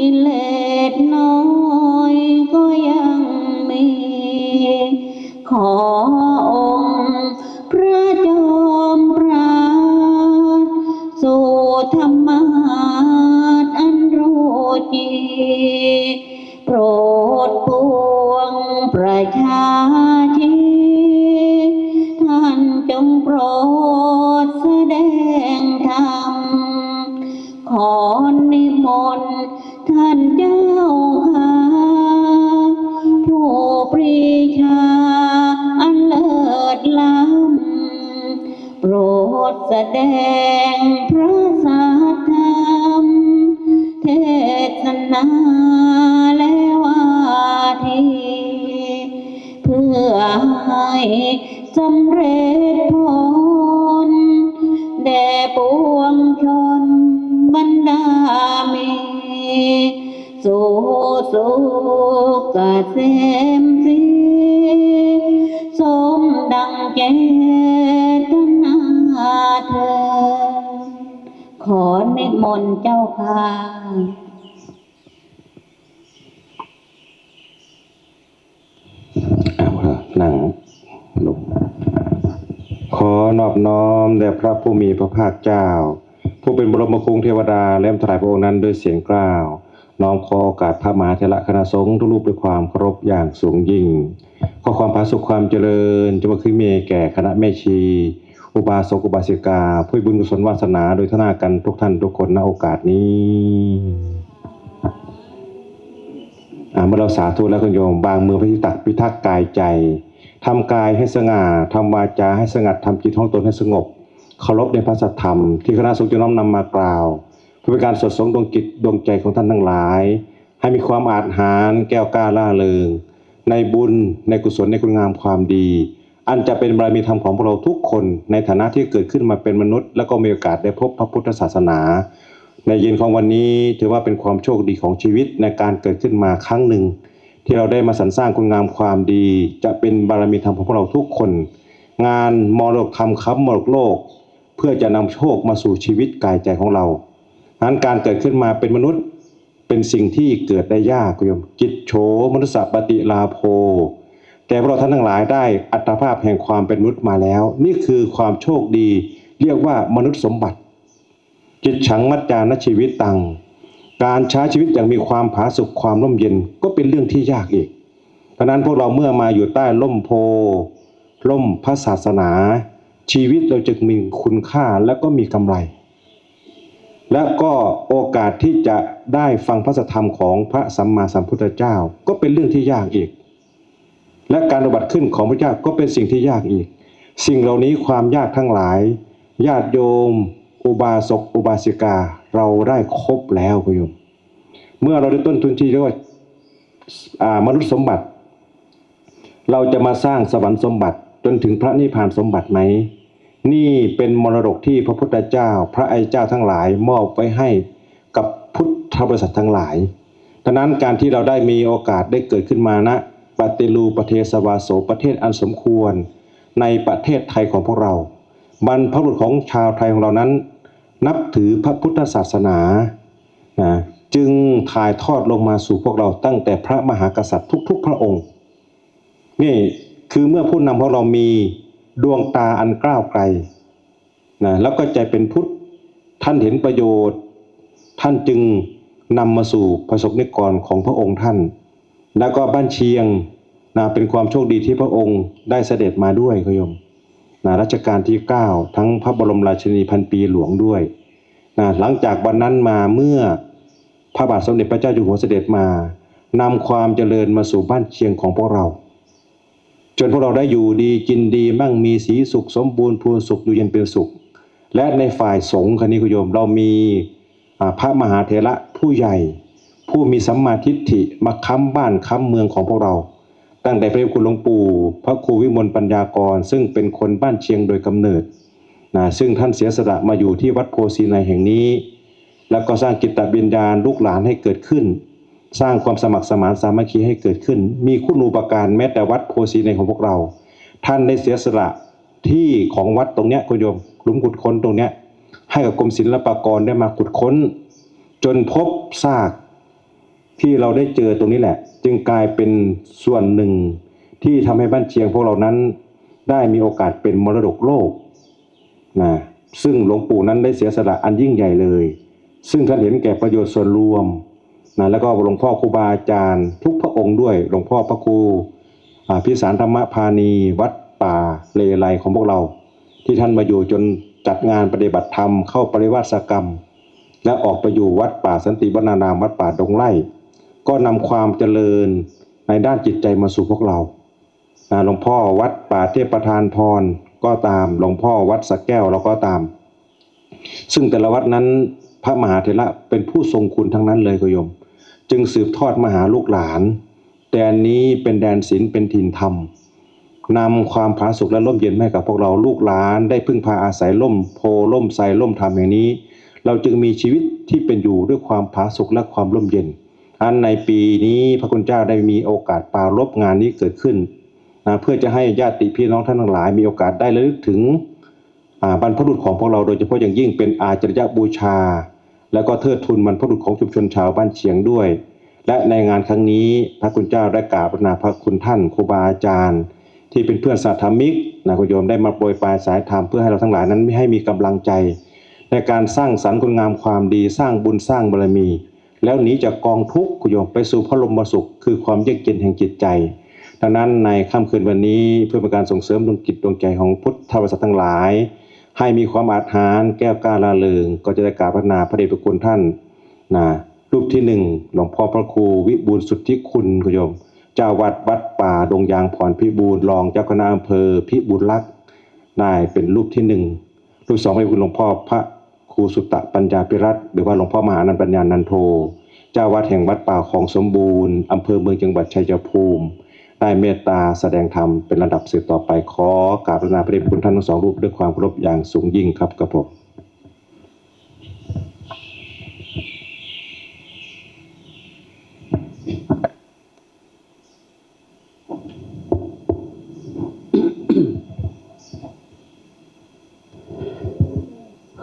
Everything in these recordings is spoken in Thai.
กิเลสน้อยก็ยังมีขอองค์พระจอมปราดสู่ธรรมาสอันรู้จริงโปรดปวงประชาชีท่านจงโปรดแสดงธรรมขอนิมนต์ท่านเจ้าค่ะผู้ปรีชาอันเลิศล้ำโปรดแสดงพระสัทธรรมเทศนาและวาทีเพื่อให้สำเร็จผลแด่ปวงชนบรรดามีสู่สุขเกษมสีสมดังเจตนาเธอขอนิมนต์เจ้าค่ะนั่งลงขอนอบน้อมแด่พระผู้มีพระภาคเจ้าผู้เป็นบรมครูเทวดาและถวายพระองค์นั้นด้วยเสียงกล้าวน้อมขอโอกาสพระมหาเถระคณะสงฆ์ทุกรูปด้วยความเคารพอย่างสูงยิ่งขอความผาสุขความเจริญจงมาขึ้นมีแก่คณะแม่ชีอุบาสกอุบาสิกาผู้บุญกุศลวาสนาโดยท่านากันทุกท่านทุกคนณโอกาสนี้เมื่อเราสาธุแล้วคุณโยมบางมือพระทิตักพิทักษ์กายใจทำกายให้สง่าทำวาจาให้สงัดทำจิตของตนให้สงบเคารพในพระสัทธรรมที่คณะสงฆ์จะน้อมนำมากล่าวเพื่อเป็นการสดสงดวงจิตดวงใจของท่านทั้งหลายให้มีความอาจหาญแก้วกล้าล่าเริงในบุญในกุศลในคุณงามความดีอันจะเป็นบารมีธรรมของพวกเราทุกคนในฐานะที่เกิดขึ้นมาเป็นมนุษย์แล้วก็มีโอกาสได้พบพระพุทธศาสนาในเย็นของวันนี้ถือว่าเป็นความโชคดีของชีวิตในการเกิดขึ้นมาครั้งหนึ่งที่เราได้มาสรรสร้างคุณงามความดีจะเป็นบารมีธรรมของพวกเราทุกคนงานมรดกธรรมค้ำมรดกโลกเพื่อจะนำโชคมาสู่ชีวิตกายใจของเรานั้นการเกิดขึ้นมาเป็นมนุษย์เป็นสิ่งที่เกิดได้ยากโยมจิตโฉมนุสสปฏิลาโภแต่พวกเราท่านทั้งหลายได้อัตภาพแห่งความเป็นมนุษย์มาแล้วนี่คือความโชคดีเรียกว่ามนุษย์สมบัติจิตฉังมัจจานชีวิตตังการใช้ชีวิตอย่างมีความผาสุกความร่มเย็นก็เป็นเรื่องที่ยากอีกเพราะนั้นพวกเราเมื่อมาอยู่ใต้ร่มโพร่มพระศาสนาชีวิตเราจะมีคุณค่าและก็มีกำไรและก็โอกาสที่จะได้ฟังพระสัทธรรมของพระสัมมาสัมพุทธเจ้าก็เป็นเรื่องที่ยากอีกและการอุบัติขึ้นของพระเจ้าก็เป็นสิ่งที่ยากอีกสิ่งเหล่านี้ความยากทั้งหลายญาติโยมอุบาสกอุบาสิกาเราได้ครบแล้วคุณโยมเมื่อเราได้ต้นทุนที่เรียกว่ามนุษย์สมบัติเราจะมาสร้างสวรรค์สมบัติจนถึงพระนิพพานสมบัติไหมนี่เป็นมรดกที่พระพุทธเจ้าพระอริยเจ้าทั้งหลายมอบไว้ให้กับพุทธบริษัททั้งหลายดังนั้นการที่เราได้มีโอกาสได้เกิดขึ้นมาณปฏิรูปประเทศสวาโสประเทศอันสมควรในประเทศไทยของพวกเราบรรพบุรุษของชาวไทยของเรานั้นนับถือพระพุทธศาสนาจึงถ่ายทอดลงมาสู่พวกเราตั้งแต่พระมหากษัตริย์ทุกๆพระองค์นี่คือเมื่อผู้นำของเรามีดวงตาอันกล้าวไกลแล้วก็ใจเป็นพุทธท่านเห็นประโยชน์ท่านจึงนำมาสู่ประสบนิกรของพระองค์ท่านแล้วก็บ้านเชียงเป็นความโชคดีที่พระองค์ได้เสด็จมาด้วยโยมรัชกาลที่9ทั้งพระบรมราชินีพันปีหลวงด้วยหลังจากวันนั้นมาเมื่อพระบาทสมเด็จพระเจ้าอยู่หัวเสด็จมานำความเจริญมาสู่บ้านเชียงของพวกเราจนพวกเราได้อยู่ดีกินดีมั่งมีสีสุขสมบูรณ์พูนสุขอยู่เย็นเป็นสุขและในฝ่ายสงฆ์คณะโยมเรามีพระมหาเถระผู้ใหญ่ผู้มีสัมมาทิฏฐิมาค้ำบ้านค้ำเมืองของพวกเราตั้งแต่พระคุณหลวงปู่พระครูวิมลปัญญากรซึ่งเป็นคนบ้านเชียงโดยกำเนิดซึ่งท่านเสียสละมาอยู่ที่วัดโพสีในแห่งนี้แล้วก็สร้างจิตวิญญาณลูกหลานให้เกิดขึ้นสร้างความสมัครสมานสามัคคีให้เกิดขึ้นมีคุณูปการแม้แต่วัดโพสีในของพวกเราท่านได้เสียสละที่ของวัดตรงเนี้ยคุณโยมหลุมขุดค้นตรงเนี้ยให้กับกรมศิลปากรได้มาขุดค้นจนพบซาก ที่เราได้เจอตรงนี้แหละจึงกลายเป็นส่วนหนึ่งที่ทำให้บ้านเชียงพวกเรานั้นได้มีโอกาสเป็นมรดกโลกนะซึ่งหลวงปู่นั้นได้เสียสละอันยิ่งใหญ่เลยซึ่งท่านเห็นแก่ประโยชน์ส่วนรวมนะแล้วก็หลวงพ่อครูบาอาจารย์ทุกพระองค์ด้วยหลวงพ่อพระครูพิสารธรรมพานีวัดป่าเลไลของพวกเราที่ท่านมาอยู่จนจัดงานปฏิบัติธรรมเข้าปริวาสกรรมและออกไปอยู่วัดป่าสันติวนารามวัดป่าดงไร่ก็นำความเจริญในด้านจิตใจมาสู่พวกเราหลวงพ่อวัดป่าเทพประธานพรก็ตามหลวงพ่อวัดสระแก้วเราก็ตามซึ่งแต่ละวัดนั้นพระมหาเถระเป็นผู้ทรงคุณทั้งนั้นเลยโยมจึงสืบทอดมาหาลูกหลานแดนนี้เป็นแดนศีลเป็นถิ่นธรรมนำความผาสุกและร่มเย็นให้กับพวกเราลูกหลานได้พึ่งพาอาศัยร่มโพร่มไทรร่มธรรมอย่างนี้เราจึงมีชีวิตที่เป็นอยู่ด้วยความผาสุกและความร่มเย็นอันในปีนี้พระคุณเจ้าได้มีโอกาสปรารภงานนี้เกิดขึ้นเพื่อจะให้ญาติพี่น้องท่านทั้งหลายมีโอกาสได้ระลึกถึงบรรพบุรุษของพวกเราโดยเฉพาะอย่างยิ่งเป็นอาจริยบูชาแล้วก็เทิดทูนบรรพบุรุษของชุมชนชาวบ้านเชียงด้วยและในงานครั้งนี้พระคุณเจ้าได้กราบพระคุณท่านครูบาอาจารย์ที่เป็นเพื่อนสาธมิกคุณโยมได้มาโปรยปลายสายธรรมเพื่อให้เราทั้งหลายนั้นไม่ให้มีกำลังใจในการสร้างสรรค์คุณงามความดีสร้างบุญสร้างบารมีแล้วหนีจากกองทุกข์คุณโยมไปสู่พระลมสุขคือความเยือกเย็นแห่งจิตใจดังนั้นในค่ำคืนวันนี้เพื่อเป็นการส่งเสริมดวงจิตดวงใจของพุทธบริษัททั้งหลายให้มีความอาถรรพ์แก้วกล้าละเริงก็จะได้กราบพระนาพระเดชพระคุณท่านรูปที่หนึ่งหลวงพ่อพระครูวิบูลย์สุทธิคุณคุณโยมเจ้าวัดวัดป่าดงยางพรพิบูลย์รองเจ้าคณะอำเภอพิบูลลักษณ์ได้เป็นรูปที่หนึ่งรูปสองเป็นคุณหลวงพ่อพระครูสุตตะปัญญาภิรัตน์หรือว่าหลวงพ่อมหาอนันต์ปัญญานันโทเจ้าวัดแห่งวัดป่าของสมบูรณ์อำเภอเมืองจังหวัดชัยภูมิได้เมตตาแสดงธรรมเป็นระดับสืบต่อไปขอกราบพระนาพระเดชพระคุณท่านทั้งสองรูปด้วยความเคารพอย่างสูงยิ่งครับกระผม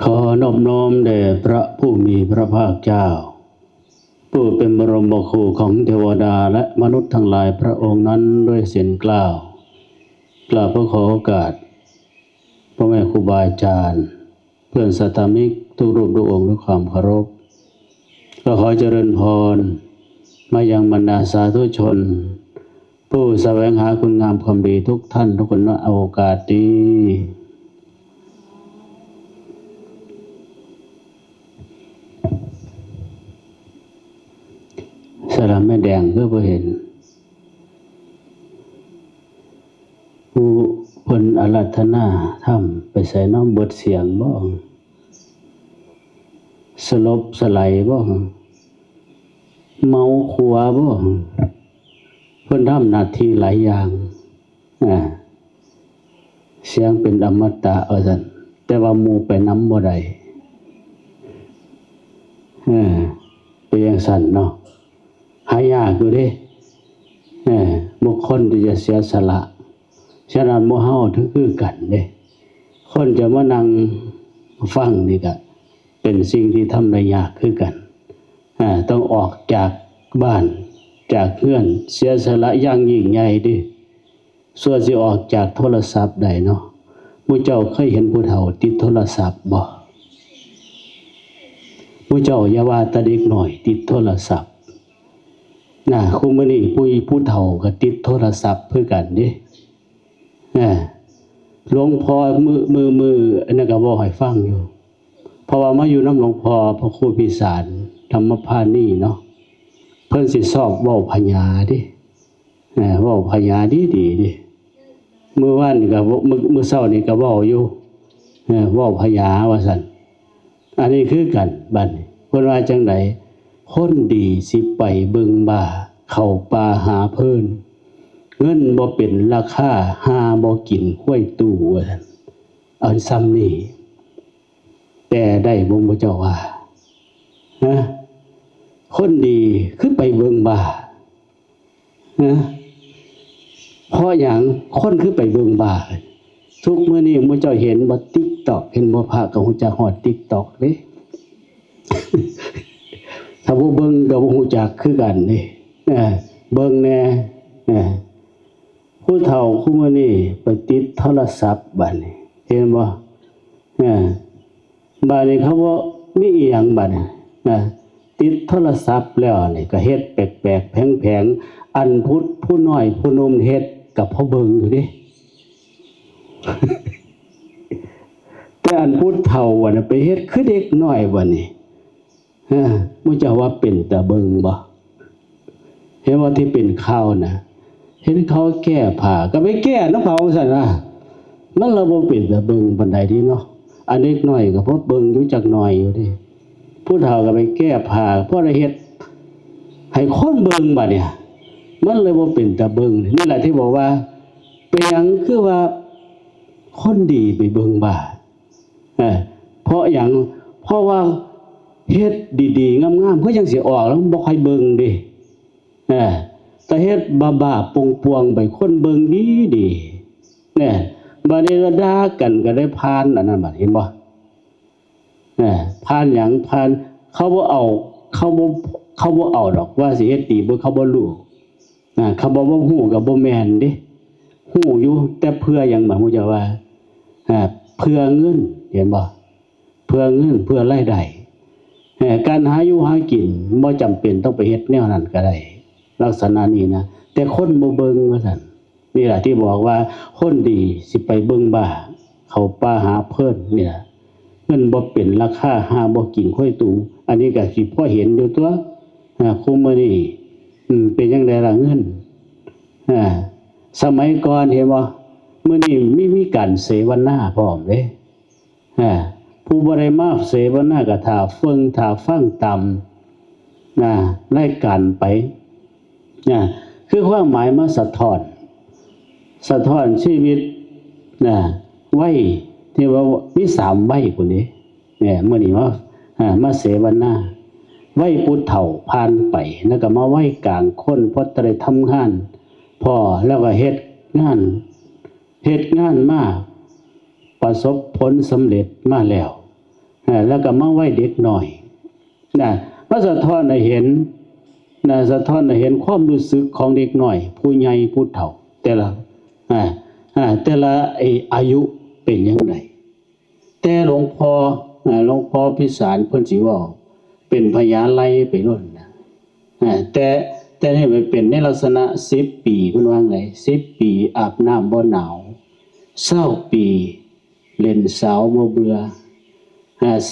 ขอนอบน้อมแด่พระผู้มีพระภาคเจ้าผู้เป็นบรมครูของเทวดาและมนุษย์ทั้งหลายพระองค์นั้นด้วยเสียงกล่าวเพื่อขอโอกาสพ่อแม่ครูบาอาจารย์เพื่อนสัตตมิกทุกรูปทุกองค์ด้วยความเคารพก็ขอเจริญพรมายังบรรดาสาธุชนผู้แสวงหาคุณงามความดีทุกท่านทุกคนณโอกาสนี้สระแม่แดงเพื่อเห็นผู้เพิ่นอาราธนาทำไปใส่น้ำบทเสียงบ่สลบสไลบ่เมาขัวบ่เพิ่นทำหน้าที่หลายอย่างเสียงเป็นอมตะเอาซั่นแต่ว่าหมู่ไปนำบ่ได้เป็นอย่างสั่นเนาะหายากอยู่เด้บุคคลที่จะเสียสละฉะนั้นหมู่เฮาถึงคือกันเด้คนจะมานั่งฟังนี่ก็เป็นสิ่งที่ทำได้ยากคือกันต้องออกจากบ้านจากเพื่อนเสียสละอย่างยิ่งใหญ่ดิส่วนสิออกจากโทรศัพท์ได้เนาะหมู่เจ้าเคยเห็นผู้เฒ่าติดโทรศัพท์บ่หมู่เจ้าอย่าว่าแต่เด็กน้อยติดโทรศัพท์คุมื้อนี้ผู้เฒ่าก็ติดโทรศัพท์คือกันเด้หลวงพ่อมืออันนั้นก็บอกให้ฟังอยู่เพราะว่ามาอยู่น้ำหลวงพ่อพระครูพิสารธรรมพานีเนาะเพิ่นสิสอบเว้าพญาดิเว้าพญาดีดิมื้อวานนี่ก็มื้อเช้านี่ก็เว้าอยู่เว้าพญาว่าซั่นอันนี้คือกันบัดนี้เพิ่นว่าจังไดคนดีสิไปเบิ่งบ่าเข้าป่าหาเพิ่นเงินบ่เป็นราคาหาบ่กินข้วยตู้ว่าซั่นเอาซ้ำนี่แต่ได้บ่เจ้าว่าคนดีคือไปเบิ่งบ่าเพราะหยังคนคือไปเบิ่งบ่าทุกมื้อนี้มื้อเจ้าเห็นบ่ TikTok เห็นบ่พระก็ฮู้จักฮอด TikTok เด้ ถ้าบ่เบิ่งก็บ่ฮู้จักคือกันนี่เบิ่งแน่ผู้เฒ่าคุมื้อนี้ไปติดโทรศัพท์บัดนี้เห็นบ่บัดนี้เขาบ่มีอีหยังบัดนี้ติดโทรศัพท์แล้วนี่ก็เฮ็ดแปลกๆแผงๆอันผู้น้อยผู้หนุ่มเฮ็ดก็พอเบิ่งอยู่เด้ แต่อันผู้เฒ่าว่าน่ะไปเฮ็ดคือเด็กน้อยว่านี่บ่จะว่าเป็นตาเบิ่งบ่เห็นว่าที่เป็นข่าวนะเห็นเขาแก้ผ้าก็ไปแก้นำเขาซั่นนะมันเราบ่เป็นตาเบิ่งปานใดดีเนาะอันเด็กน้อยก็พอเบิ่งอยู่จักหน่อยอยู่เด้ผู้เฒ่าก็ไปแก้ผ้าพอได้เฮ็ดให้คนเบิ่งบัดเนี่ยมันเลยบ่เป็นตาเบิ่งนี่แหละที่บอกว่าเป็นหยังคือว่าคนดีไปเบิ่งบ้าเพราะหยังเพราะว่าเฮ็ดดีๆงามๆก็ยังสิออกแล้วบ่ค่อยเบิ่งเด้แต่เฮ็ดบ้าๆปวงๆไปคนเบิ่งดีๆบัดนี้ก็ด่ากันก็ได้ผ่านอันนั้นบัดเห็นบ่ผ่านหยังผ่านเขาบ่เอาดอกว่าสิเฮ็ดดีบ่เขาบ่รู้เขาบ่ฮู้ก็บ่แม่นเด้ฮู้อยู่แต่เพื่อหยังบ่ฮู้จักว่าเพื่อเงินเห็นบ่เพื่อเงินเพื่อรายได้การหาอยู่หากินบ่จำเป็นต้องไปเฮ็ดแนวนั้นก็ได้ลักษณะนี้นะแต่คนบ่เบิ่งว่าซั่นนี่ล่ะที่บอกว่าคนดีสิไปเบิ่งบ้าเข้าป่าหาเพิ่นนี่ล่ะเงินบ่เป็นราคาหาบ่กินค่อยตูอันนี้ก็สิพอเห็นอยู่ตัวคุมื้อนี้เป็นจังได๋ล่ะเงินสมัยก่อนเห็นบ่มื้อนี้มีการเสวนาพร้อมเด้ผู้บ่ได้มาเสวนาก็ท่าฟังตามรายการไปคือความหมายมาสะท้อนชีวิตวัยที่ว่ามี3วัยพุ่นนี้มื้อนี้มาเสวนาวัยผู้เฒ่าผ่านไปแล้วก็มาวัยกลางคนพอได้ทำงานพอแล้วก็เฮ็ดงานมาประสบผลสำเร็จมาแล้วแล้วก็มาไว้เด็กหน่อยมาสะท้อนให้เห็นความรู้สึกของเด็กหน่อยผู้ใหญ่ผู้เฒ่าแต่ละอายุเป็นจังไดแต่หลวงพ่อพิสารเพิ่นสิเว้าเป็นพยานไล่ไปโน่นแต่ให้มันเป็นในลักษณะ10ปีเพิ่นว่าไง10ปีอาบน้ำบ่หนาว20ปีเล่นสาวบ่เบื่อ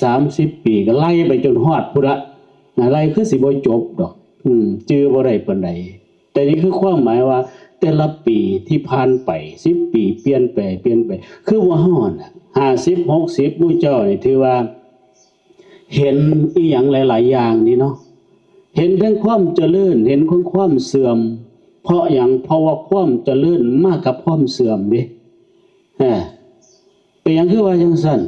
30ปีก็ไล่ไปจนฮอดพุทธะไล่คือสิบ่จบดอกจื้อบ่ได้ปานใดแต่นี่คือความหมายว่าแต่ละปีที่ผ่านไป10ปีเปลี่ยนไปคือว่าเฮาน่ะ50 60มู่เจ้านี่ถือว่าเห็นอีหยังหลายๆอย่างนี่เนาะเห็นทั้งความเจริญเห็นความเสื่อมเพราะหยังเพราะว่าความเจริญมากับความเสื่อมเด้เป็นหยังคือว่าจังซั่น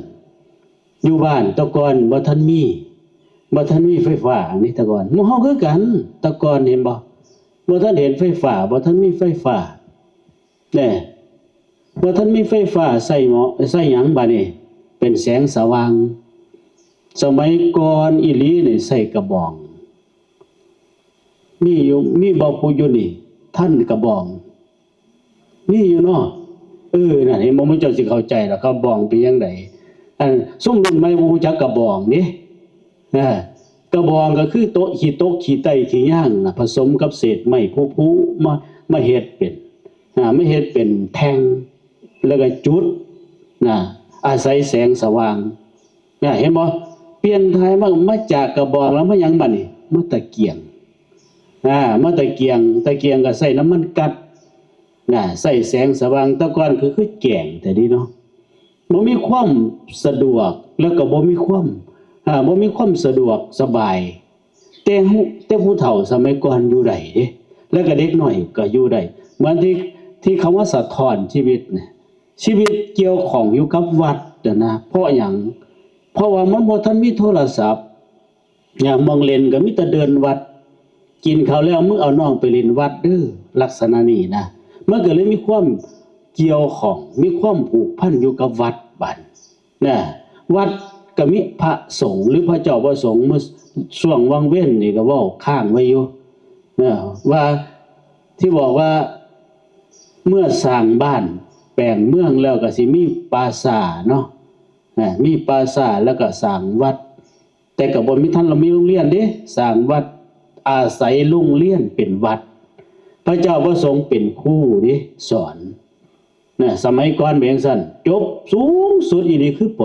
อยู่บ้านแตะก่อนบ่ทันมีไฟฟ้านี่แตะก่อนหมู่เฮาคือกันแตะก่อนเห็นบ่ทันเห็นไฟฟ้าบ่ทันมีไฟฟ้าบ่ทันมีไฟฟ้าใช้หยังบัดนี้เป็นแสงสว่างสมัยก่อนอีหลีนี่ใช้กระบองมีบ่ผู้อยู่นี่ท่านกระบองมีอยู่เนาะนั่นเห็นบ่มันเจ้าสิเข้าใจแล้วกระบองเป็นจังไดซุ่มรุ่นใหม่บ่รู้จักกระบองนี่กระบองก็คือโต๊ะขี้ไต้ขี้ย่างน่ะผสมกับเศษไม้ผู้มาเฮ็ดเป็นแท่งแล้วก็จุดอาศัยแสงสว่างเห็นบ่เปลี่ยนทายมาจากกระบองแล้วมาหยังบัดนี้มาตะเกียงมาตะเกียงก็ใส่น้ำมันกัดใส่แสงสว่างแตะก่อนคือแกงแต่นี้เนาะบ่มีความสะดวกแล้วก็บ่มีความสะดวกสบายแต่ผู้เฒ่าสมัยก่อนอยู่ได้เด้แล้วก็เด็กน้อยก็อยู่ได้เหมือนที่คำว่าสะท้อนชีวิตเนี่ยชีวิตเกี่ยวของอยู่กับวัดนะเพราะหยังเพราะว่ามันบ่ทันมีโทรศัพท์มองเล่นก็มีแต่เดินวัดกินข้าวแล้วมึงเอาน้องไปเล่นวัดเด้อลักษณะนี้นะมันก็เลยมีความเกี่ยวของมีความผูกพันอยู่กับวัดบัดวัด ก็มีพระสงฆ์หรือพระเจ้าประสงค์เมื่อช่วงวังเว้นนี่ก็เว้าข้างไว้อยู่ว่าที่บอกว่าเมื่อสร้างบ้านแปลงเมืองแล้วก็สิมีปราสาทเนาะมีปราสาทแล้วก็สร้างวัดแต่ก็บ่มีท่านเรามีโรงเรียนเด้สร้างวัดอาศัยโรงเรียนเป็นวัดพระเจ้าประสงค์เป็นครูเด้สอนสมัยก่อนเป็นจังซั่นจบสูงสุดอีนี่คือป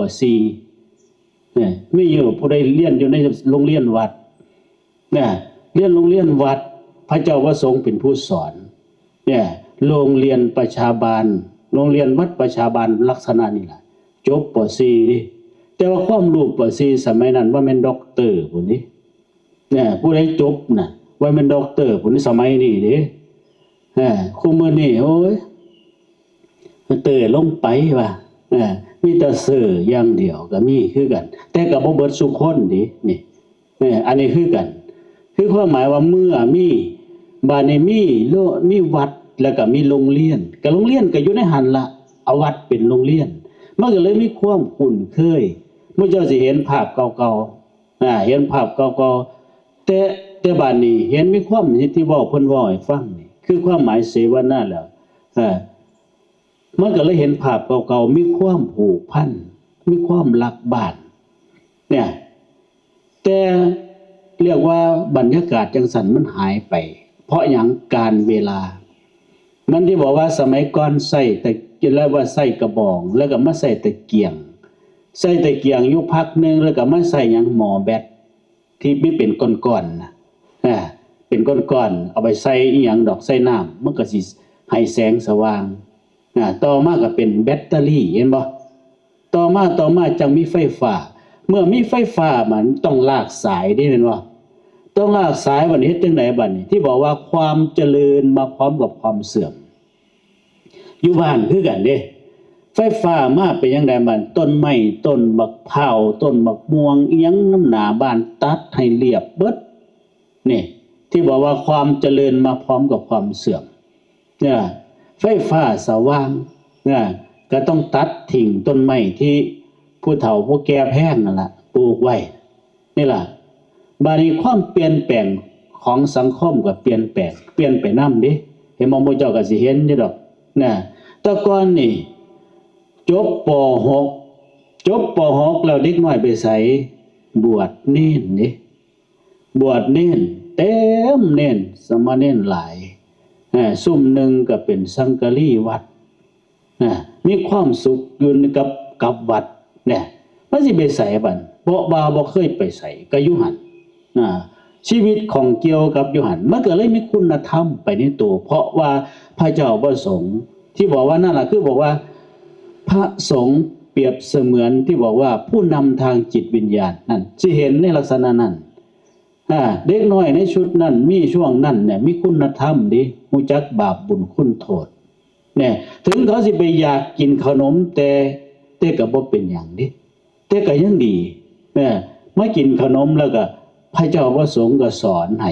.4 มีอยู่ผู้ใดเรียนอยู่ในโรงเรียนวัดเรียนโรงเรียนวัดพระเจ้าประสงค์เป็นผู้สอนโรงเรียนประชาบาลโรงเรียนวัดประชาบาลลักษณะนี้ล่ะจบป .4 ดิแต่ว่าความรู้ป .4 สมัยนั้นว่าแม่นด็อกเตอร์พุ่นนี่ผู้ใดจบน่ะว่าแม่นด็อกเตอร์พุ่นสมัยนี้เด้คุมื้อนี้โอ้ยเตอลงไปว่ามีแต่เสืออย่างเดียวก็มีคือกันแต่ก็บ่เบิดทุกคนดินี่อันนี้คือกันคือความหมายว่าเมื่อมีบ้านนี้มีวัดแล้วก็มีโรงเรียนก็โรงเรียนก็อยู่ในหันละเอาวัดเป็นโรงเรียนมันก็เลยมีความคุ้นเคยเมื่อเจ้าสิเห็นภาพเก่าๆเห็นภาพเก่าๆแต่บ้านนี้เห็นมีความที่เว้าเพิ่นเว้าให้ฟังนี่คือความหมายเสวนาแล้วมันก็เลยเห็นภาพเก่าๆมีความผูกพันมีความรักบ้านแต่เรียกว่าบรรยากาศจังสันมันหายไปเพราะหยังการเวลามันที่บอกว่าสมัยก่อนใส่แต่แล้วว่าใส่กระบองแล้วก็มาใส่ตะเกียงใส่ตะเกียงอยู่พักนึงแล้วก็มาใส่หยังหม้อแบตที่ไม่เป็นก้อนๆนะเป็นก้อนๆเอาไปใส่อีหยังดอกใส่น้ำมันก็สิให้แสงสว่างต่อมาก็เป็นแบตเตอรี่เห็นบ่ต่อมาจังมีไฟฟ้าเมื่อมีไฟฟ้ามันต้องลากสายได้แม่นบ่ต้องลากสายบัดนี้เฮ็ดจังไดบัดนี้ที่บอกว่าความเจริญมาพร้อมกับความเสื่อมอยู่บ้านคือกันเด้ไฟฟ้ามาเป็นจังไดบัดต้นไม้ต้นบักพร้าวต้นบักม่วงอีหยังนำหน้าบ้านตัดให้เรียบเบิดนี่ที่บอกว่าความเจริญมาพร้อมกับความเสื่อมไฟฟ้าสว่างก็ต้องตัดทิ้งต้นไม้ที่ผู้เฒ่าผู้แก่แพงนั่นล่ะปลูกไว้นี่ล่ะบาดนี้ความเปลี่ยนแปลงของสังคมก็เปลี่ยนไปนำเด้เห็นบ่หมู่เจ้าก็สิเห็นอยู่ดอกแต่ก่อนนี่จบป .6 แล้วเด็กน้อยไปไสบวชเณรเด้บวชเณรเต็มเณรสมณเณรหลายซุ่มหนึ่งก็เป็นสังฆรีวัดมีความสุขอยู่กับวัดมันสิไปไสบัดบ่บ่เคยไปไสก็อยู่หั่นชีวิตของเกี่ยวกับอยู่หั่นมันก็เลยมีคุณธรรมไปในตัวเพราะว่าพระเจ้าประสงค์ที่บอกว่านั่นล่ะคือบอกว่าพระสงฆ์เปรียบเสมือนที่บอกว่าผู้นำทางจิตวิญญาณนั่นสิเห็นในลักษณะนั้นเด็กน้อยในชุดนั้นมีช่วงนั้นมีคุณธรรมดิรู้จักบาปบุญคุณโทษถึงเขาสิไปอยากกินขนมแต่ก็บ่เป็นหยังดิแต่ก็ยังดีมากินขนมแล้วก็พระเจ้าประสงค์ก็สอนให้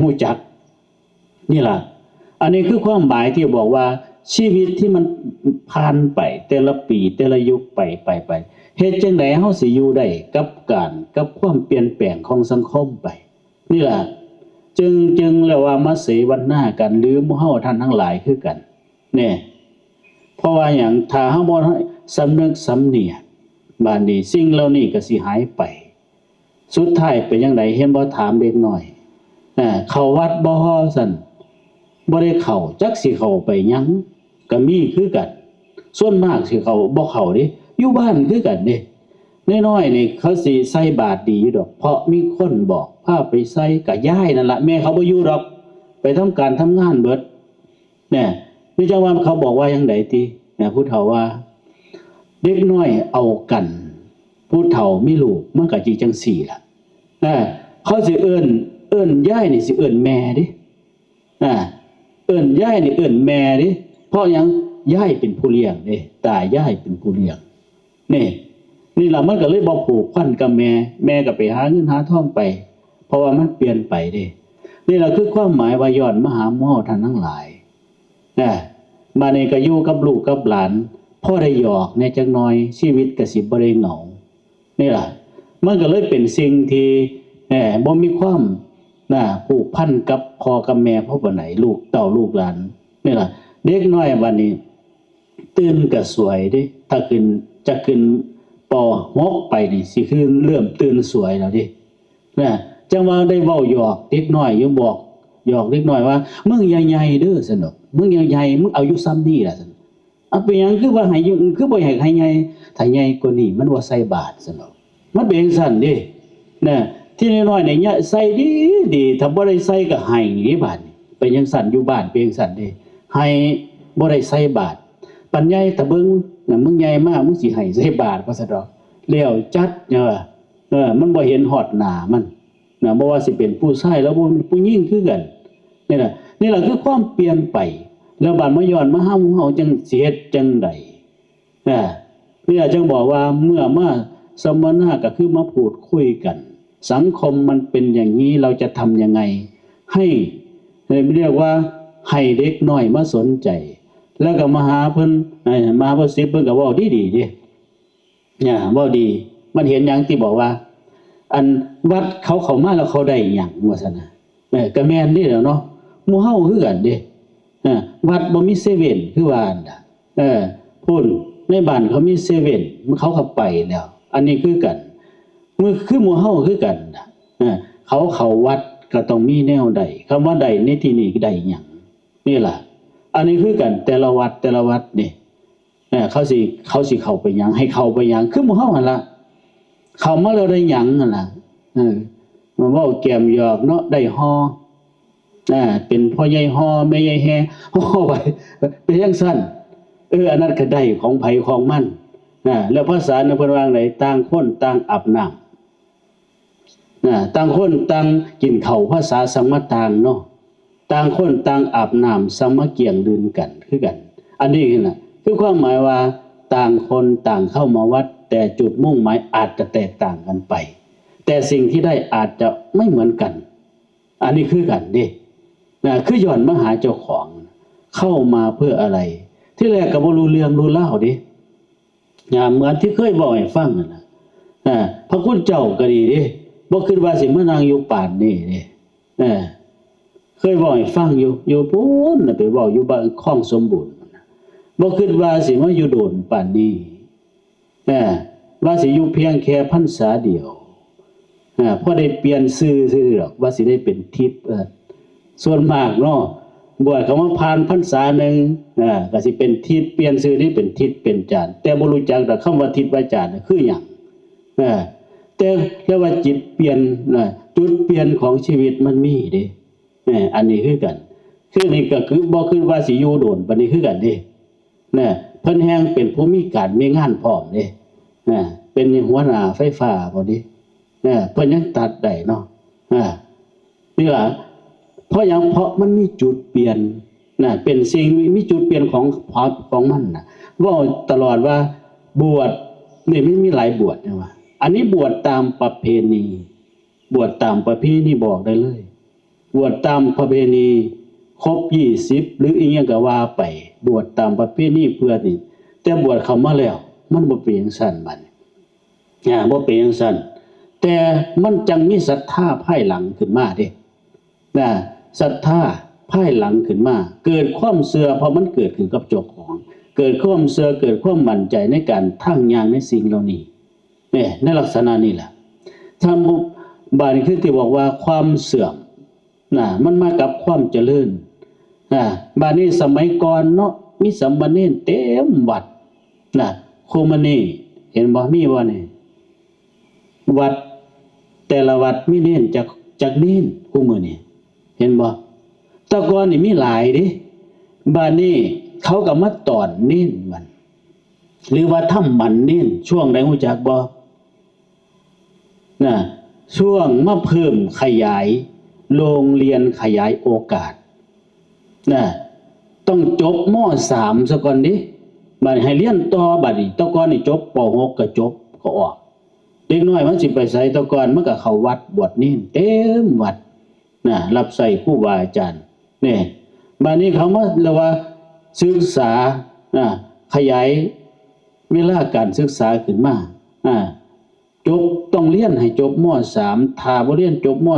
รู้จักนี่ล่ะอันนี้คือความหมายที่บอกว่าชีวิตที่มันผ่านไปแต่ละปีแต่ละยุคไปเฮ็ดจังได๋เฮาสิอยู่ได้กับความเปลี่ยนแปลงของสังคมไปนี่ล่ะจึงแล้วว่ามาเสวนากันหรือหมู่เฮาท่านทั้งหลายคือกันเพราะว่าหยังถ้าเฮาบ่สำนึกสำเนียกบัดนี้สิ่งเหล่านี้ก็สิหายไปสุดท้ายเป็นจังได๋เห็นบ่ถามเด็กน้อยเข้าวัดบ่ซั่นบ่ได้เข้าจักสิเข้าไปหยังก็มีคือกันส่วนมากสิเข้าบ่เข้าเด้อยู่บ้านคือกันเด้น้อยๆนี่เขาสิใส่บาตรดีอยู่ดอกเพราะมีคนบอกพาไปใส่ก็ย้ายนั่นล่ะแม่เขาบ่อยู่ดอกไปทำการทำงานเบิดนี่จังว่าเขาบอกว่าจังไดติผู้เฒ่าว่าเด็กน้อยเอากันผู้เฒ่ามีลูกมันก็สิจังซี่ล่ะเขาสิเอิ้นยายนี่สิเอิ้นแม่เด้เอิ้นยายนี่เอิ้นแม่เด้เพราะหยังยายเป็นผู้เลี้ยงเด้ตายายเป็นผู้เลี้ยงนี่ล่ะมันก็เลยบ่ผูกพันกับแม่ก็ไปหาเงินหาทองไปเพราะว่ามันเปลี่ยนไปเด้นี่ล่ะคือความหมายว่าย้อนมาหาหมู่ท่านทั้งหลายมานี่ก็อยู่กับลูกกับหลานพอได้หยอกแน่จักหน่อยชีวิตก็สิบ่ได้เหงา นี่ล่ะมันก็เลยเป็นสิ่งที่บ่มีความผูกพันกับพ่อกับแม่เพราะปานไหนลูกเต้าลูกหลานนี่ล่ะเด็กน้อยบัดนี้ตื่นก็สวยเด้ถ้าขึ้นป .6 ไปนี่สิคือเริ่มตื่นสวยแล้วดิจังว่าได้เว้าหยอกเด็กน้อยอยู่บอกหยอกเด็กน้อยว่ามึงใหญ่ๆเด้อซั่นดอกมึงใหญ่ๆมึงเอาอยู่ซ้ำนี้ล่ะซั่นเอาเป็นหยังคือว่าให้อยู่คือบ่ให้ใหญ่ถ้าใหญ่กว่านี้มันบ่ใส่บาตรซั่นดอกมันเป็นจังซั่นเด้ที่น้อยๆเนี่ยใส่ดีถ้าบ่ได้ใส่ก็ให้นี่บาดนี้เป็นจังซั่นอยู่บ้านเป็นจังซั่นเด้ให้บ่ได้ใส่บาตรปัญญาถ้าเบิ่งมึงใหญ่มากมึงสิให้ใส่บาตรว่าซั่นดอกแล้วจัดมันบ่เห็นฮอดหน้ามันบ่ว่าสิเป็นผู้ชายแล้วบ่ผู้หญิงคือกันนี่ล่ะคือความเปลี่ยนไปแล้วบาดมาย้อนมาหาหมู่เฮาจังสิเฮ็ดจังไดนี่ล่ะจังบอกว่าเมื่อมาสัมมนาก็คือมาพูดคุยกันสังคมมันเป็นอย่างนี้เราจะทำยังไงให้เรียกว่าให้เด็กน้อยมาสนใจแล้วก็มาหาเพิ่นมาหาเพิ่นสิเพิ่นก็เว้าดีๆดิเว้าดีมันเห็นหยังที่บอกว่าอันวัดเขาเข้ามาแล้วเขาได้หยังว่าซั่นน่ะก็แม่นนี่แหละเนาะหมู่เฮาคือกันเด้วัดบ่มีเซเว่นคือว่านั่นน่ะพุ่นในบ้านเขามีเซเว่นเขาเข้าไปแล้วอันนี้คือกันคือหมู่เฮาคือกันน่ะเขาเข้าวัดก็ต้องมีแนวใดคำว่าใดในที่นี้ได้หยังนี่ล่ะอันนี้คือกันแต่ละวัดนี่เขาสิเข้าไปหยังให้เข้าไปหยังคือหมู่เฮาหั่นล่ะเข้ามาแล้วได้หยังนั่นล่ะมาเว้าแก้มหยอกเนาะได้ฮอเป็นพ่อใหญ่ฮอแม่ใหญ่แฮฮอไว้เป็นจังซั่นอันนั้นก็ได้ของไผของมันแล้วภาษาเพิ่นว่าไดต่างคนต่างอาบน้ำต่างคนต่างกินข้าวภาษาสมต่างเนาะต่างคนต่างอาบน้ำสมเกียงดื่มกันคือกันอันนี้น่ะคือความหมายว่าต่างคนต่างเข้ามาวัดแต่จุดมุ่งหมายอาจจะแตกต่างกันไปแต่สิ่งที่ได้อาจจะไม่เหมือนกันอันนี้คือกันดิคือย้อนมาหาเจ้าของเข้ามาเพื่ออะไรที่แรกก็บ่รู้เรื่องรู้เล่าดิเหมือนที่เคยบอกให้ฟังนั่นน่ะพระคุณเจ้าก็ดีดิบ่คิดว่าสิมานั่งอยู่ป่านนี้เด้เคยบอกให้ฟังอยู่พู้นน่ะไปเว้าอยู่บ้านคลองสมบูรณ์บ่คิดว่าสิมาอยู่โดนป่านนี้ว่าสิอยู่เพียงแค่พรรษาเดียวพอได้เปลี่ยนชื่อหรอกว่าสิได้เป็นทิพย์ส่วนมากเนาะบวชเขามาผ่านพรรษานึงก็สิเป็นทิศเปลี่ยนชื่อนี้เป็นทิศเป็นจานแต่บ่รู้จักดอกคำว่าทิศว่าจานคือหยังแต่แล้วว่าจิตเปลี่ยนจุดเปลี่ยนของชีวิตมันมีเด้อันนี้คือกันคือนี่ก็คือบ่คือว่าสิอยู่โดนบัดนี้คือกันเด้เพิ่นแฮงเป็นผู้มีการมีงานพร้อมเด้เป็นหัวหน้าไฟฟ้าบ่ดิเพิ่นยังตัดได้เนาะนี่ล่ะเพราะอย่างเพราะมันมีจุดเปลี่ยนเป็นสิ่งมีจุดเปลี่ยนของมันน่ะว่าตลอดว่าบวชนี่มีหลายบวชนะว่าอันนี้บวชตามประเพณีบวชตามประเพณีบอกได้เลยบวชตามประเพณีครบ20หรืออีหยังก็ว่าไปบวชตามประเพณีเพื่อนี่แต่บวชเข้ามาแล้วมันบ่เป็นจังซั่นบัดบ่เป็นจังซั่นแต่มันจังมีศรัทธาภายหลังขึ้นมาเด้ศรัทธาภายหลังขึ้นมาเกิดความเชื่อเพราะมันเกิดขึ้นกับเจ้าของเกิดความเชื่อเกิดความมั่นใจในการทั้งอย่างในสิ่งเหล่านี้ในลักษณะนี้แหละถ้าบาดนี้คือที่บอกว่าความเสื่อมมันมากับความเจริญบาดนี้สมัยก่อนเนาะมีสามเณรเต็มวัดโคมนี่เห็นบ่มีบ่นี่วัดแต่ละวัดมีเณรจักเณรคู่มื้อนี้เห็นบ่แต่ก่อนนี่มีหลายเด้บัดนี้เขาก็มาตอนเณรมันหรือว่าทำมันเณรช่วงใดฮู้จักบ่ช่วงมาเพิ่มขยายโรงเรียนขยายโอกาสต้องจบม.3 ซะก่อนดิบัดให้เรียนต่อบัดนี้แต่ก่อนนี่จบป.6 ก็จบก็ออกเด็กน้อยมันสิไปไสแต่ก่อนมันก็เข้าวัดบวชเณรเต็มวัดรับใส่ครูบาอาจารย์นี่บัดนี้เขามาแล้วว่าศึกษาขยายเวลาการศึกษาขึ้นมา จบต้องเรียนให้จบม.3 ถ้าบ่เรียนจบม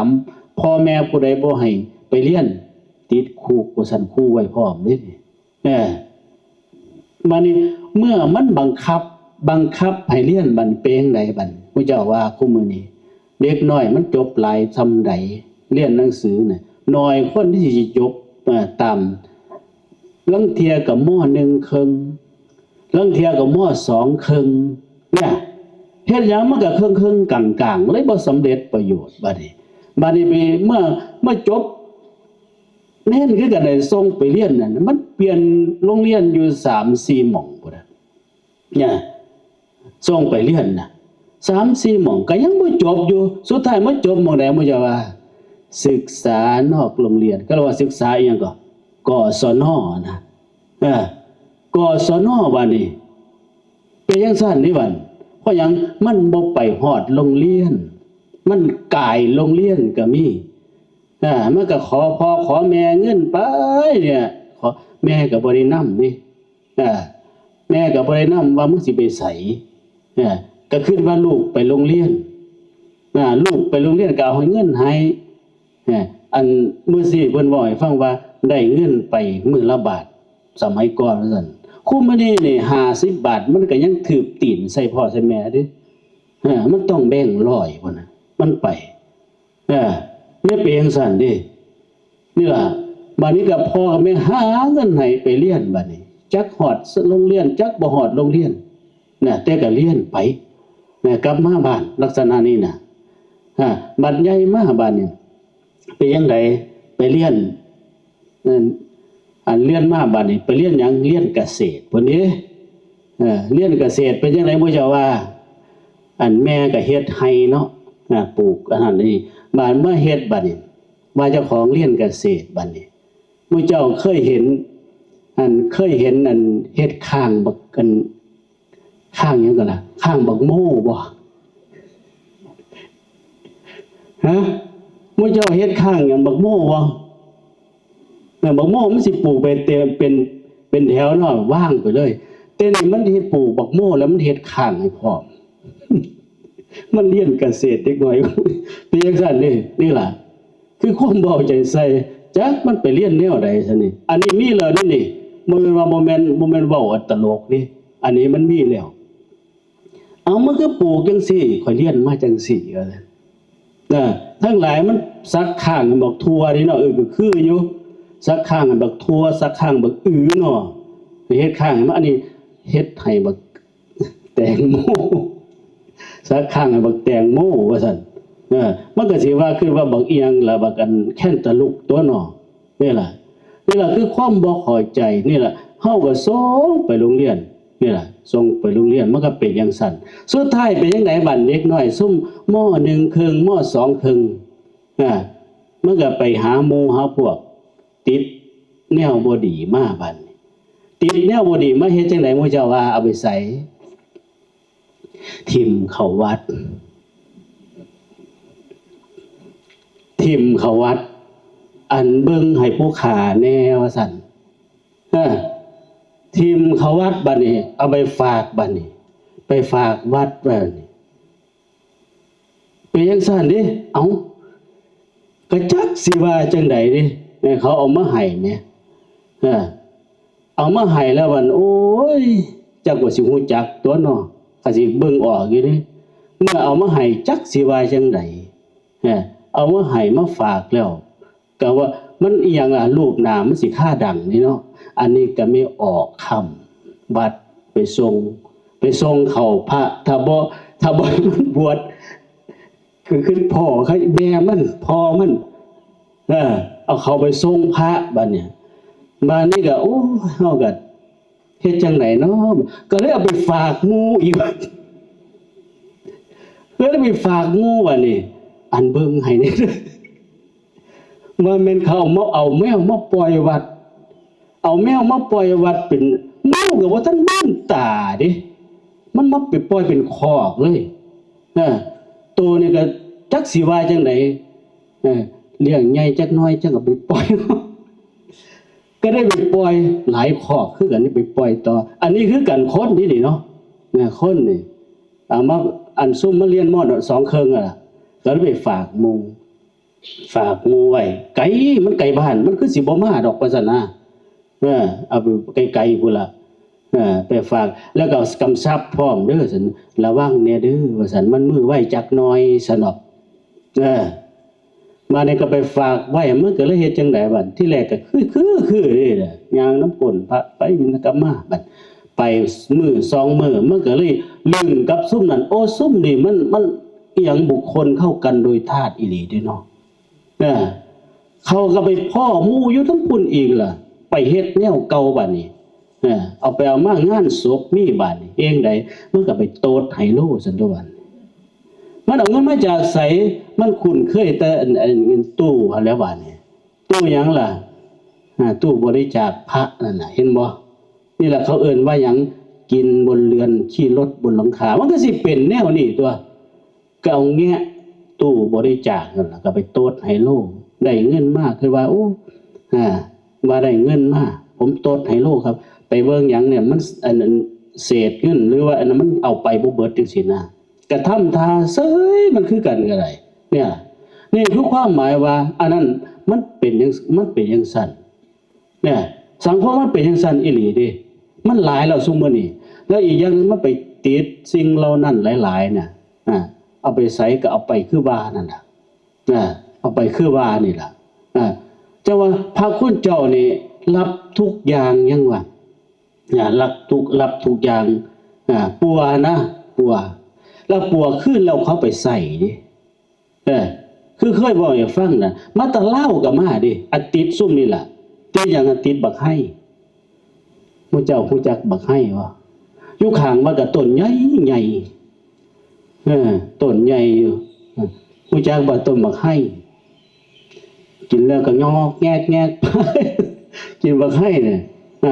.3 พ่อแม่ผู้ใดบ่ให้ไปเรียนติดคุกว่าซั่นครูไว้พร้อมเด้มานี่เมื่อมันบังคับให้เรียนบัดเป็นจังไดบัดผู้เจ้าว่าคุมื้อนี้เด็กน้อยมันจบหลายซำใดเรียนหนังสือน่ะน้อยคนที่สิจบตามลางเที่ยก็ม.1 ครึ่งลางเที่ยก็ม.2 ครึ่งเนี่ยเฮ็ดหยังมันก็ครึ่งๆกลางๆเลยบ่สำเร็จประโยชน์บัดนี้ไปเมื่อจบแน่นคือกันได้ส่งไปเรียนนั่นมันเปลี่ยนโรงเรียนอยู่ 3-4 หม่องพุ่นน่ะเนี่ยส่งไปเรียนน่ะ 3-4 หม่องก็ยังบ่จบอยู่สุดท้ายมาจบหม่องใดบ่จะว่าศึกษานอกโรงเรียนก็เรียกว่าศึกษาอีหยังก็กศนนะกศนบัดนี้เป็นจังซั่นนี่บัดเพราะหยังมันบ่ไปฮอดโรงเรียนมันกายโรงเรียนก็มีมันก็ขอพ่อขอแม่เงินไปเนี่ยขอแม่ก็บ่ได้นำนี่แม่ก็บ่ได้นำว่ามึงสิไปไสก็คิดว่าลูกไปโรงเรียนลูกไปโรงเรียนก็เอาเงินให้อันมื้อสิเพิ่นเว้าให้ฟังว่าได้เงินไปมื้อละบาทสมัยก่อนว่าซั่นคุมื้อนี้นี่50 บาทมันก็ยังถือตีนใส่พ่อใส่แม่เด้มันต้องแบ่ง100พุ่นน่ะมันไปไม่เป็นจังซั่นเด้นี่ล่ะบัดนี้ก็พ่อกับแม่หาเงินให้ไปเรียนบัดนี้จักฮอดโรงเรียนจักบ่ฮอดโรงเรียนแต่ก็เรียนไปกลับมาบ้านลักษณะนี้น่ะบัดใหญ่มาบ้านนี่ไปจังไดไปเรียนเรียนมาบัดนี้ไปเรียนหยังเรียนเกษตรพุ่นนี้เรียนเกษตรเป็นจังได๋บ่เจ้าว่าอันแม่ก็เฮ็ดไร่เนาะปลูกอันนั้นนี่บ้านเมื่อเฮ็ดบัดนี้ว่าเจ้าของเรียนเกษตรบัดนี้มื้อเจ้าเคยเห็นอันเฮ็ดข้างบักกันข้างหยังก็ล่ะข้างบักโม่บ่มื้อเจ้าเฮ็ดข้างหยังบักโม่บ่บักโม่มันสิปลูกไปเต็มเป็นแถวเนาะว่างไปเลยแต่นี่มันเฮ็ดปลูกบักโม่แล้วมันเฮ็ดข้างให้พร้อมมันเรียนเกษตรเด็กน้อยเป็นจังซั่นนี่ล่ะคือความเบาใจใส่จักมันไปเรียนแนวใดซั่นนี่อันนี้มีแล้วนี่บ่แม่นว่าบ่แม่นเว้าตลกนี่อันนี้มันมีแล้วเอามันก็ปลูกจังซี่ข่อยเรียนมาจังซี่ว่าซั่นทั้งหลายมันสักข้างบักทั่วนี่เนาะก็คืออยู่สักข้างบักทั่วสักข้างบักเนาะเฮ็ดข้างมันอันนี้เฮ็ดให้บักแตงโมสักข้างบักแตงโมว่าซั่นมันก็สิว่าคือว่าบักเอียงล่ะบักอันแค่นตะลุกตัวเนาะนี่ล่ะคือความบ่เข้าใจนี่ล่ะเฮาก็ส่งไปโรงเรียนนี่ล่ะส่งไปโรงเรียนมันก็เป็นจังซั่นสุดท้ายเป็นจังไดบัดเด็กน้อยซุ่มม.1 ครึ่งม.2 ครึ่งมันก็ไปหาหมู่หาพวกติดแนวบ่ดีมาบัดติดแนวบ่ดีมาเฮ็ดจังได๋หมู่เจ้าว่าเอาไปใส่ทิ่มเข้าวัดอันเบิ่งให้ผู้ขาแน่ว่าซั่นทิ่มเข้าวัดบัดนี้เอาไปฝากบัดนี้ไปฝากวัดบัดนี้เป็นจังซั่นเด้เอ้าก็จักสิว่าจังได๋เด้เขาเอามาให้แหมเอามาให้แล้วบัดโอ้ยจักว่าสิฮู้จักตัวเนาะก็สิเบิ่งออกอยู่เด้เมื่อเอามาให้จักสิว่าจังได๋เอามาให้มาฝากแล้วก็ว่ามันอีหยังล่ะรูปหน้ามันสิค่าดังนี่เนาะอันนี้ก็ไม่ออกคำวัดไปส่งเข้าพระถ้าบ่บวชคือพ่อเขาแม่มันพ่อมันเอาเขาไปส่งพระบัดเนี่ยบัดนี้ก็โอ้เฮาก็เฮ็ดจังได๋เนาะก็เลยเอาไปฝากหมู่อีกเลยไปฝากหมู่บัดนี้อันเบิ่งให้นี่ว่าแม่นเขาเอาแมวมาปล่อยวัดเอาแมวมาปล่อยวัดเป็นแมวก็บ่ทันบ้านตาดิมันมาไปปล่อยเป็นคอกเลยตัวนี่ก็จักสิว่าจังได๋เลี้ยงใหญ่จักน้อยจังก็ไปปล่อยก็ได้ไปปล่อยหลายคอกคือกันนี่ไปปล่อยต่ออันนี้คือกันคนนี่เนาะคนนี่เอา อันซุ่มมาเรียนมอ2เครื่องอ่ะก็เลยไปฝากหมู่ไว้ไกลมันไกลบ้านมันคือสิบ่มาดอกว่าซั่นนะเอาไปไกลๆพุ่นล่ะไปฝากแล้วก็กำชับพร้อมเด้อซั่นระวังแน่เด้อว่าซั่นมันมือไว้จักหน่อยซั่นเนาะมาเนี่ยก็ไปฝากไว้มันก็เลยเฮ็ดจังได๋บัดที่แรกก็คือนี่แหละย่างน้ำก้นพระไปกลับมาบัดไปมื้อ2มื้อมันก็เลยลืมกับซุ่มนั่นโอ้ซุ่มนี่มันอีหยังบุคคลเข้ากันโดยธาตุอีหลีเด้เนาะเขาก็ไปพ่อหมู่อยู่ทั้งปุ่นอีกล่ะไปเฮ็ดแนวเก่าบัดนี้เอาไปเอามางานศพมีบัดนี้เองใดมันก็ไปโตดไฮโลซั่นตัวบัดมันเอาเงินมาจากไสมันคุ้นเคยแต่อันตู้หั่นแล้วบัดนี้ตู้หยังล่ะตู้บริจาคพระนั่นน่ะเห็นบ่นี่แหละเขาเอิ้นว่าหยังกินบนเรือนขี่รถบนหลังคามันก็สิเป็นแนวนี้ตัวก็เอาแงะตู้บริจาคนั่นล่ะก็ไปโตดไฮโลได้เงินมาคือว่าโอ้ว่าได้เงินมาผมโตดไฮโลครับไปเบิ่งหยังเนี่ยมันอันนั้นเศษเงินหรือว่าอันนั้นมันเอาไปบ่เบิดจังซี่นะกระทำท่าเซ้ยมันคือกันก็ได้เนี่ยนี่คือความหมายว่าอันนั้นมันเป็นจังซั่นเนี่ยสังคมมันเป็นจังซั่นอีหลีเด้มันหลายแล้วซุมื้อนี้แล้วอีกอย่างนึงมันไปติดสิ่งเหล่านั้นหลายๆน่ะเอาไปใส่ก็เอาไปคือว่านั่นน่ะเอาไปคือว่านี่ล่ะจังว่าพระคุณเจ้านี่รับทุกอย่างยังว่ารับทุกอย่างปัวนะปัวแล้วปัวขึ้นแล้วเขาไปใส่ดิคือเคยบอกให้ฟังนะมาตะเล่ากับมาดิอันติดซุ่มนี่ล่ะติดอย่างอันติดบักให้มื้อเจ้าฮู้จักบักให้บ่อยู่ข้างมันก็ต้นใหญ่ต้นใหญ่อยู่ฮู้จักบ่ต้นบักให้กินแล้วก็งอกแงกไปกินบักให้เนี่ย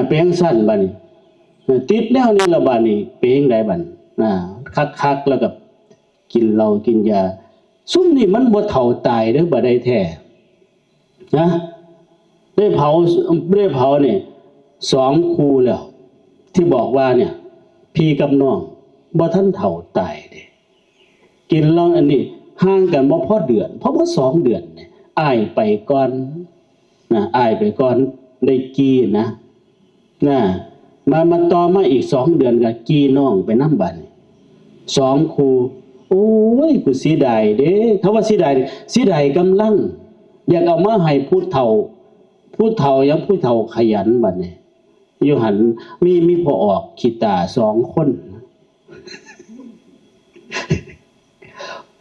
เป็นจังซั่นบัดนี้ติดแล้วนี่ละบัดนี้เป็นจังไดบัดคักๆแล้วก็กินเหล้ากินยาซุ่มนี่มันบ่เฒ่าตายเด้อบ่ได้แท้นะได้เผาเนี่ย2คู่แล้วที่บอกว่าเนี่ยพี่กับน้องบ่ทันเฒ่าตายเด้กินเหล้าอันนี้ห่างกันบ่พอเดือนเพราะว่า2เดือนเนี่ยอ้ายไปก่อนอ้ายไปก่อนได้กี้นะมาต่อมาอีก2เดือนก็กี้น้องไปนำบัด2คู่โอ้ยกูเสียดายเด้ถ้าว่าเสียดายกำลังอยากเอามาให้ผู้เฒ่ายังผู้เฒ่าขยันบัดนี้อยู่หันมีพอออกขี้ตา2คน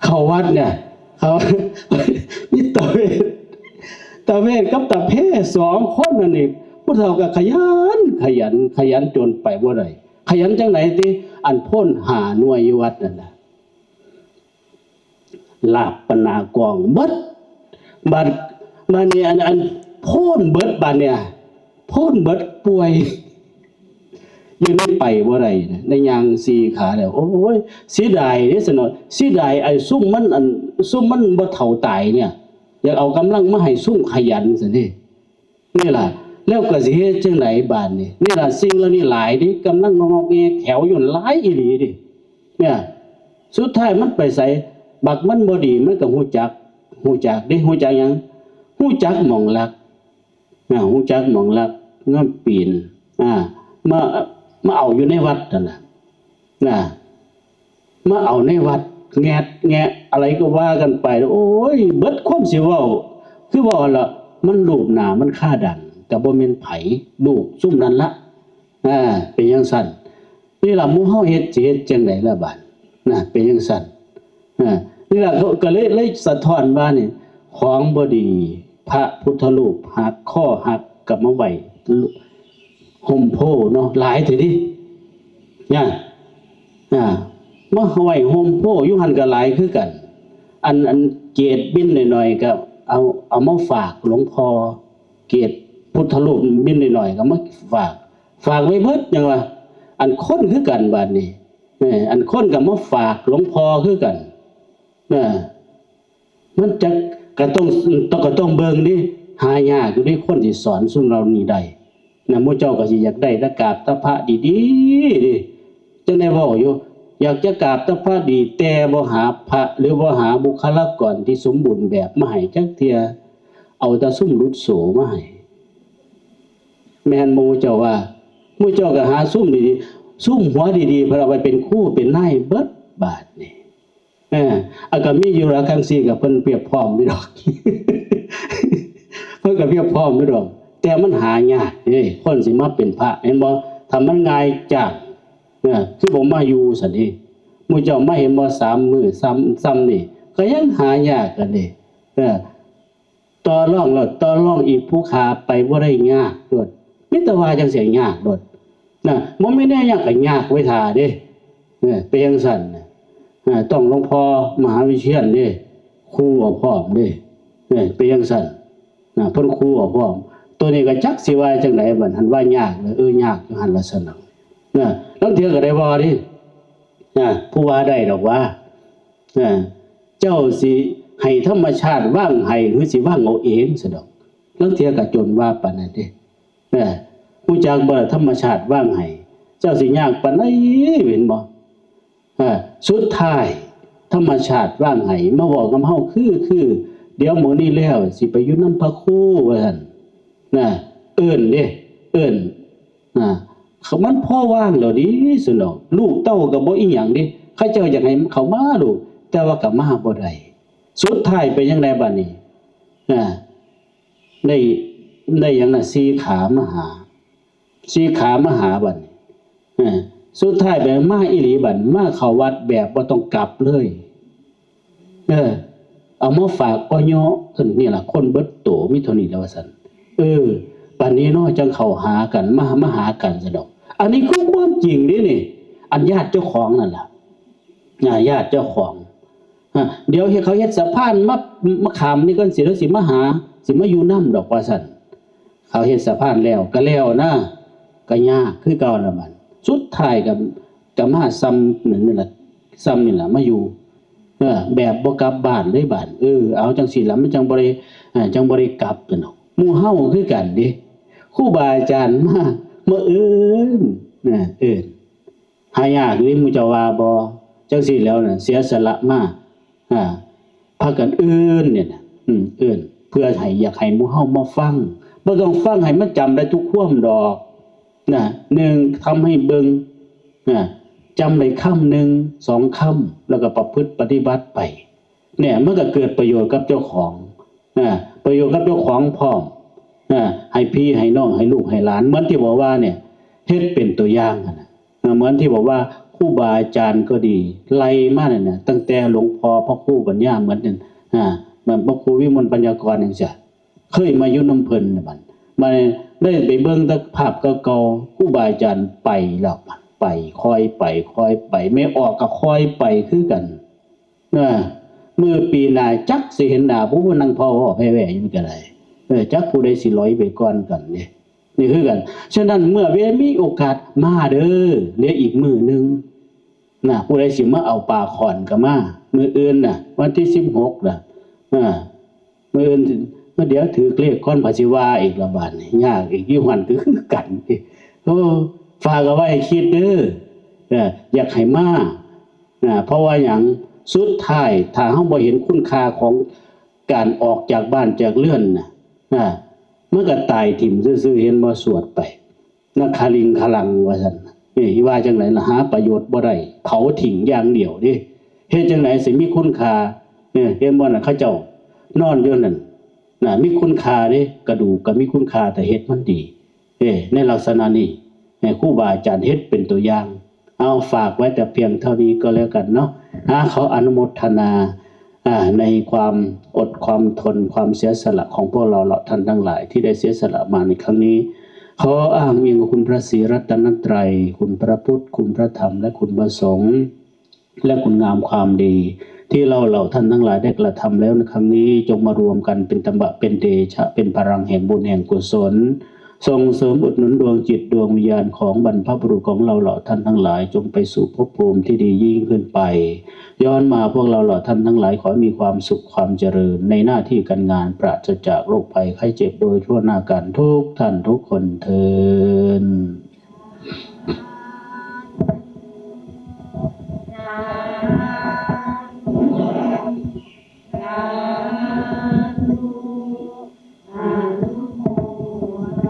เข้าวัดเนี่ยเขามีตาเวทกับตาแพ้2คนนั่นนี่ผู้เฒ่าก็ขยันจนไปบ่ได้ขยันจังไหนติอันพ่นหาหน่วยอยู่วัดนั่นน่ะลาบปนากองเบิดบัดนี้อันพ่นเบิดบัดเนี่ยพ่นเบิดป่วยยังไม่ไปบ่ได้นะในยาง4ขาแล้วโอ้ยเสียดายเด้อสนอเสียดายไอ้ซุ่มมันบ่เฒ่าตายเนี่ยอยากเอากำลังมาให้ซุ่มขยันซั่นนี่ล่ะแล้วก็สิเฮ็ดจังได๋บาดนี่ล่ะสิ่งเหล่านี้หลายดิกำลังงอกแงแถวอยู่หลายอีหลีดิเนี่ยสุดท้ายมันไปไสบักมันบ่ดีมันก็ฮู้จักเด้ฮู้จักหยังฮู้จักหม่องลักฮู้จักหม่องลักงามปีนมาเอาอยู่ในวัดนั่นน่ะมาเอาในวัดแงะอะไรก็ว่ากันไปโอ้ยเบิดความสิเว้าคือว่าล่ะมันรูปหน้ามันค่าดันแต่บ่แม่นไผลูกซุ่มนั่นละเป็นจังซั่นนี่ล่ะหมู่เฮาเฮ็ดสิเฮ็ดจังได๋ล่ะบาดเป็นจังซั่นนี่ล่ะก็เลยสะท้อนว่านี่ของบ่ดีพระพุทธรูปหักข้อหักกลับมาไว้ห่มโพเนาะหลายเถิดดิมาไว้ห่มโพอยู่หั่นก็หลายคือกันอันเกศบินหน่อยๆก็เอามาฝากหลวงพ่อเกศพุทธรูปบินหน่อยๆก็มาฝากไว้เบิดจังว่าอันคนคือกันบัดนี้อันคนก็มาฝากหลวงพ่อคือกันมันจะก็ต้องเบิ่งดิหายากอยู่ดิคนที่สอนซุ่มเรานี่ได้หมู่เจ้าก็สิอยากได้ตะกราบตะพระดีๆดิจังได้เว้าอยู่ อยากจะกราบแต่พระดีแต่บ่หาพระหรือบ่หาบุคลากรที่สมบูรณ์แบบมาให้จักเที่ยเอาแต่ซุ่มรุดโสมาให้แม่นหมู่เจ้าว่าหมู่เจ้าก็หาซุ่มดีๆซุ่มหัวดีๆเพิ่นเอาไปเป็นครูเป็นนายเบิดบาดนี่ก็มีอยู่ละครั้งซี่ก็เพิ่นเปรียบพร้อมอยู่ดอก เพิ่นก็เปรียบพร้อมอยู่ดอกแต่มันหายากเด้คนสิมาเป็นพระเห็นบ่ถ้ามันง่ายจังคือผมมาอยู่ซั่นนี่หมู่เจ้ามาเห็นบ่3มื้อซ้ำนี่ก็ยังหายากกันเด้ต่อรองแล้วต่อรองอีกผู้ค้าไปบ่ได้ยากโดดมีแต่ว่าจังสิยากโดดบ่แม่นยากก็ยากไว้ท่าเด้เป็นจังซั่นต้องหลวงพ่อมหาวิเชียรเด้ครูเอาพร้อมเด้เป็นจังซั่นเพิ่นครูเอาพร้อมตัวนี้ก็จักสิว่าจังไดบัดหันว่ายากเลยยากอยู่หั่นล่ะซั่นลางเทื่อก็ได้บ่ดิผู้ว่าได้ดอกว่าเจ้าสิให้ธรรมชาติว่างให้หรือสิว่างเอาเองซะดอกลางเทื่อก็จนว่าปานนั้นเด้ผู้จักบ่ธรรมชาติว่างให้เจ้าสิยากปานใดเห็นบ่สุดท้ายธรรมชาติว่างให้มาบอกกับเฮาคือเดี๋ยวมื้อนี้แล้วสิไปอยู่นำพระครูว่าซั่นเอิ้นเด้เอิ้นเขามันพ่อว่างแล้วดิซั่นดอกลูกเต้าก็บ่อีหยังดิเขาเจ้าอยากให้เขามาลูกแต่ว่าก็มาบ่ได้สุดท้ายเป็นจังไดบัดนี้ได้หยังน่ะสีขามาหาบัดนี้สุดท้ายไปมาอีหลีบัดมาเข้าวัดแบบบ่ต้องกลับเลยเอามาฝากอ้อยซั่นนี่ล่ะคนเบิดโตมีเท่านี้แล้วว่าซั่นบัดนี้เนาะจังเข้าหากันมาหากันซะดอกอันนี้คือความจริงเด้นี่อันญาติเจ้าของนั่นล่ะญาติเจ้าของเดี๋ยวเขาเฮ็ดสะพานมาขามนี่ก่อนสิแล้วสิมาหาสิมาอยู่นำดอกว่าซั่นเขาเฮ็ดสะพานแล้วก็แล้วนะก็ยากคือเก่าล่ะมันสุดท้ายก็มาซ้ำนั่นล่ะซ้ำนี่ล่ะมาอยู่แบบบ่กลับบ้านเลยบ้านเอาจังซี่ล่ะมันจังบ่ได้กลับกันเนาะหมู่เฮาคือกันเด้ครูบาอาจารย์มาเอิ้นหายากนี่หมู่เจ้าว่าบ่จังซี่แล้วน่ะเสียสละมาพากันเอิ้นเนี่ยน่ะเอิ้นเพื่อให้อยากให้หมู่เฮามาฟังบ่ต้องฟังให้มันจำได้ทุกความดอก1ทำให้เบิ่งจำได้คำนึง2คำแล้วก็ประพฤติปฏิบัติไปเนี่ยมันก็เกิดประโยชน์กับเจ้าของประโยชน์กับเจ้าของพร้อมให้พี่ให้น้องให้ลูกให้หลานเหมือนที่บอกว่าเนี่ยเฮ็ดเป็นตัวอย่างเหมือนที่บอกว่าครูบาอาจารย์ก็ดีไล่มาเนี่ยตั้งแต่หลวงพ่อพระครูปัญญาเหมือนนั่นมันพระครูวิมลปัญญากรจังซี่เคยมาอยู่นำเพิ่นน่ะมันได้ไปเบิ่งแต่ภาพเก่าๆครูบาอาจารย์ไปแล้วไปค่อยไปไม่ออกก็ค่อยไปคือกันเมื่อปีหน้าจักสิเห็นหน้าผู้นั่งพ่อแว่ๆอยู่ก็ได้จักผู้ใดสิลอยไปก่อนกันนี่คือกันฉะนั้นเมื่อเวลามีโอกาสมาเด้อเหลืออีกมื้อนึงผู้ใดสิมาเอาปลาขอนก็มามื้ออื่นน่ะวันที่16น่ะมื้ออื่นเดี๋ยวถือเลขก่อนพระสิว่าอีกละบาดนี่ยากอีกอยู่หั่นคือกันฝากเอาไว้ให้คิดเด้ออยากให้มาเพราะว่าหยังสุดท้ายถ้าเฮาบ่เห็นคุณค่าของการออกจากบ้านจากเรือนมันก็ตายถิ่มซื่อๆเห็นบ่สวดไปนักคาลิงคลังว่าซั่นนี่ว่าจังได๋ล่ะหาประโยชน์บ่ได้เผาทิ้งอย่างเดียวดิเฮ็ดจังได๋สิมีคุณค่าเห็นบ่น่ะเขาเจ้านอนอยู่นั่นมีคุณค่าเด้กระดูกก็มีคุณค่าแต่เฮ็ดมันดีในลักษณะนี้ครูบาอาจารย์เฮ็ดเป็นตัวอย่างเอาฝากไว้แต่เพียงเท่านี้ก็แล้วกันเนาะเขาอนุโมทนาในความอดความทนความเสียสละของพวกเราท่านทั้งหลายที่ได้เสียสละมาในครั้งนี้ขออ้างอิงคุณพระศรีรัตนตรัยคุณพระพุทธคุณพระธรรมและคุณพระสงฆ์และคุณงามความดีที่เราท่านทั้งหลายได้กระทำแล้วในครั้งนี้จงมารวมกันเป็นตบะเป็นเดชะเป็นพลังแห่งบุญแห่งกุศลส่งเสริมอุดหนุนดวงจิตดวงวิญญาณของบรรพบุรุษของเราท่านทั้งหลายจงไปสู่ภพภูมิที่ดียิ่งขึ้นไปย้อนมาพวกเราท่านทั้งหลายขอมีความสุขความเจริญในหน้าที่การงานปราศจากโรคภัยไข้เจ็บโดยทั่วหน้ากันทุกท่านทุกคนเทอญ